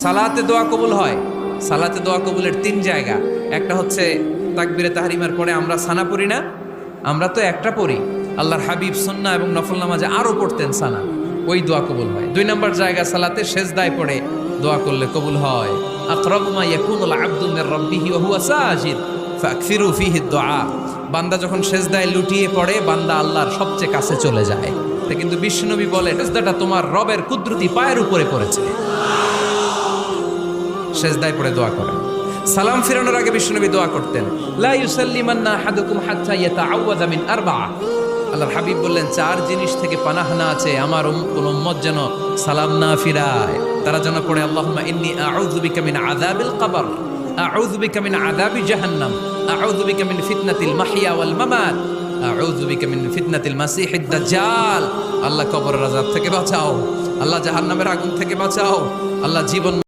সালাতে দোয়া কবুল হয়। সালাতে দোয়া কবুলের তিন জায়গা। একটা হচ্ছে তাকবীরে তাহরিমার পরে আমরা সানা পড়ি না, আমরা তো একটা পড়ি, আল্লাহর হাবিব সুন্নাহ এবং নফল নামাজে আরো পড়তেন সানা, ওই দোয়া কবুল হয়। দুই নম্বর জায়গা সালাতে সেজদায় পড়ে দোয়া করলে কবুল হয়। আকরাবু মা ইয়াকুনুল আবদু মির রাব্বিহি ওয়া হুয়া সাজিদ ফাকসিরু ফীহি দুআ। বান্দা যখন সেজদায় লুটিয়ে পড়ে বান্দা আল্লাহর সবচেয়ে কাছে চলে যায়। তা কিন্তু বিশ্বনবী বলে সেজদাটা তোমার রবের কুদরতি পায়ের উপরে পড়েছে। সেজদায় পড়ে দোয়া করেন। সালাম ফিরানোর আগে বিশ্বনবী দোয়া করতেন, লা ইউসাল্লিমান্না আহাদুকুম হাত্তা ইয়াতাআওয়াযা মিন আরবা'a। আল্লাহর হাবিব বললেন, চার জিনিস থেকে পানাহ না আছে আমার কোন উম্মত যেন সালাম না ফিরায়। তারা যেন পড়ে, আল্লাহুম্মা ইন্নী আউযু বিকা মিন আযাবিল কবর, আউযু বিকা মিন আযাবি জাহান্নাম, আউযু বিকা মিন ফিতনাতিল মাহইয়া ওয়াল মামাত, আউযু বিকা মিন ফিতনাতিল মাসিহিদ দাজ্জাল। আল্লাহ কবরের আযাব থেকে বাঁচাও, আল্লাহ জাহান্নামের আগুন থেকে বাঁচাও, আল্লাহ জীবন